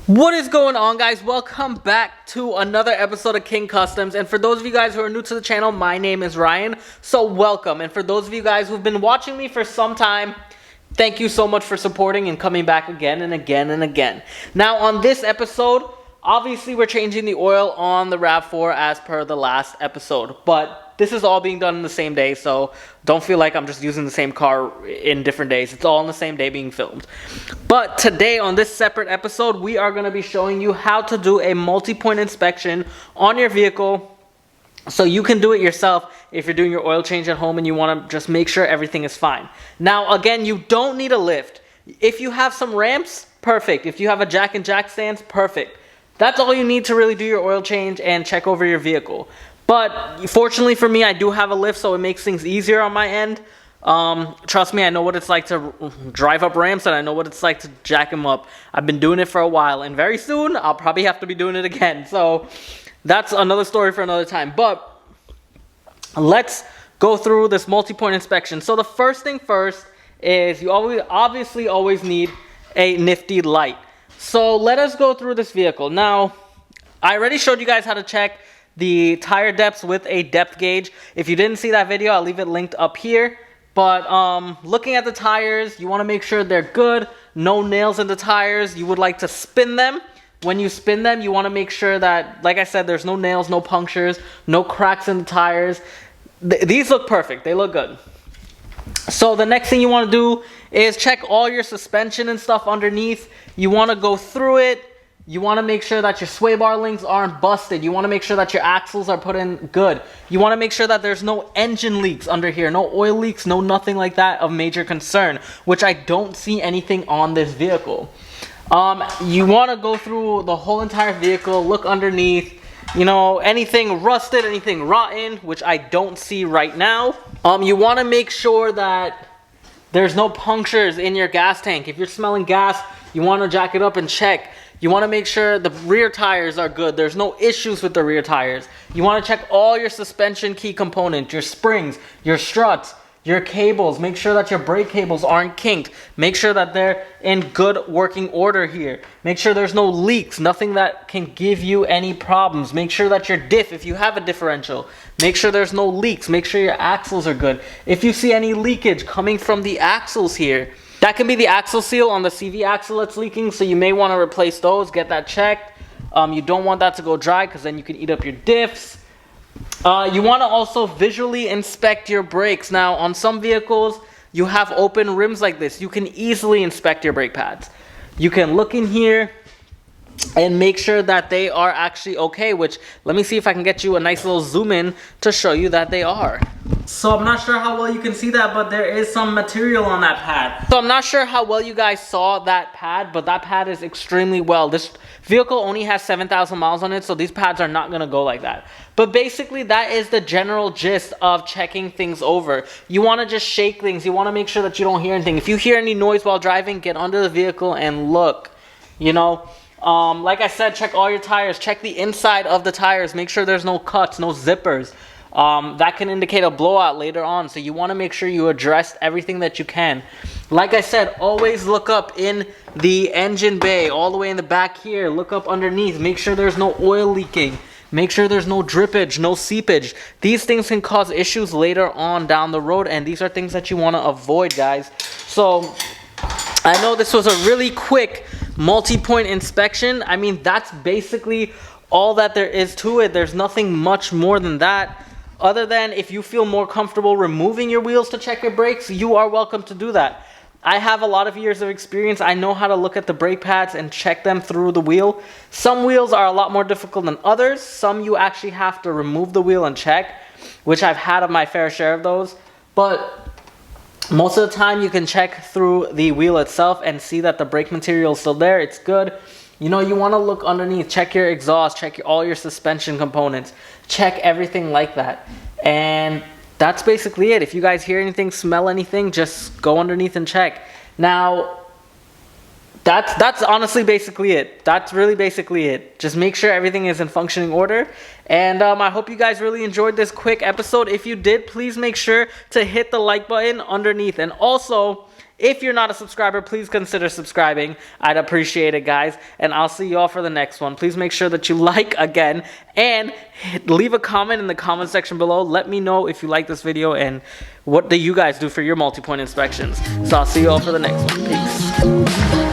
What is going on, guys? Welcome back to another episode of King Customs. And for those of you guys who are new to the channel, my name is Ryan, so welcome. And for those of you guys who've been watching me for some time, thank you so much for supporting and coming back again and again and again. Now on this episode, obviously we're changing the oil on the RAV4 as per the last episode, but this is all being done in the same day, so don't feel like I'm just using the same car in different days. It's all on the same day being filmed. But today on this separate episode, we are going to be showing you how to do a multi-point inspection on your vehicle, so you can do it yourself if you're doing your oil change at home and you want to just make sure everything is fine. Now again, you don't need a lift. If you have some ramps, perfect. If you have a jack and jack stands, perfect. That's all you need to really do your oil change and check over your vehicle. But fortunately for me, I do have a lift, so it makes things easier on my end. Trust me, I know what it's like to drive up ramps, and I know what it's like to jack them up. I've been doing it for a while, and very soon I'll probably have to be doing it again. So that's another story for another time. But let's go through this multi-point inspection. So the first thing first is you obviously always need a nifty light. So let us go through this vehicle. Now, I already showed you guys how to check the tire depths with a depth gauge. If you didn't see that video, I'll leave it linked up here. But looking at the tires, you want to make sure they're good. No nails in the tires. You would like to spin them. When you spin them, you want to make sure that, like I said, there's no nails, no punctures, no cracks in the tires. These look perfect. They look good. So the next thing you want to do is check all your suspension and stuff underneath. You want to go through it. You want to make sure that your sway bar links aren't busted. You want to make sure that your axles are put in good. You want to make sure that there's no engine leaks under here. No oil leaks, no nothing like that of major concern, which I don't see anything on this vehicle. You want to go through the whole entire vehicle, look underneath. You know, anything rusted, anything rotten, which I don't see right now. You want to make sure that there's no punctures in your gas tank. If you're smelling gas, you want to jack it up and check. You want to make sure the rear tires are good. There's no issues with the rear tires. You want to check all your suspension key components, your springs, your struts, your cables. Make sure that your brake cables aren't kinked. Make sure that they're in good working order here. Make sure there's no leaks, nothing that can give you any problems. Make sure that your diff, if you have a differential, make sure there's no leaks. Make sure your axles are good. If you see any leakage coming from the axles here, that can be the axle seal on the CV axle that's leaking, so you may want to replace those, get that checked. You don't want that to go dry because then you can eat up your diffs. You want to also visually inspect your brakes. Now, on some vehicles, you have open rims like this. You can easily inspect your brake pads. You can look in here and make sure that they are actually okay, which let me see if I can get you a nice little zoom in to show you that they are. So I'm not sure how well you can see that, but there is some material on that pad. So I'm not sure how well you guys saw that pad, but that pad is extremely well. This vehicle only has 7,000 miles on it, so these pads are not going to go like that. But basically, that is the general gist of checking things over. You want to just shake things. You want to make sure that you don't hear anything. If you hear any noise while driving, get under the vehicle and look. You know, like I said, check all your tires. Check the inside of the tires. Make sure there's no cuts, no zippers. That can indicate a blowout later on, so you want to make sure you address everything that you can. Like I said, always look up in the engine bay, all the way in the back here. Look up underneath. Make sure there's no oil leaking. Make sure there's no drippage, no seepage. These things can cause issues later on down the road, and these are things that you want to avoid, guys. So I know this was a really quick multi-point inspection. I mean, that's basically all that there is to it. There's nothing much more than that. Other than if you feel more comfortable removing your wheels to check your brakes, you are welcome to do that. I have a lot of years of experience. I know how to look at the brake pads and check them through the wheel. Some wheels are a lot more difficult than others. Some you actually have to remove the wheel and check, which I've had my fair share of those. But most of the time you can check through the wheel itself and see that the brake material is still there. It's good. You know, you want to look underneath, check your exhaust, check all your suspension components, check everything like that. And that's basically it. If you guys hear anything, smell anything, just go underneath and check. Now, that's honestly basically it. That's really basically it. Just make sure everything is in functioning order. And I hope you guys really enjoyed this quick episode. If you did, please make sure to hit the like button underneath. And also, If you're not a subscriber, please consider subscribing. I'd appreciate it, guys. And I'll see you all for the next one. Please make sure that you like again and leave a comment in the comment section below. Let me know if you like this video and what do you guys do for your multi-point inspections. So I'll see you all for the next one. Peace.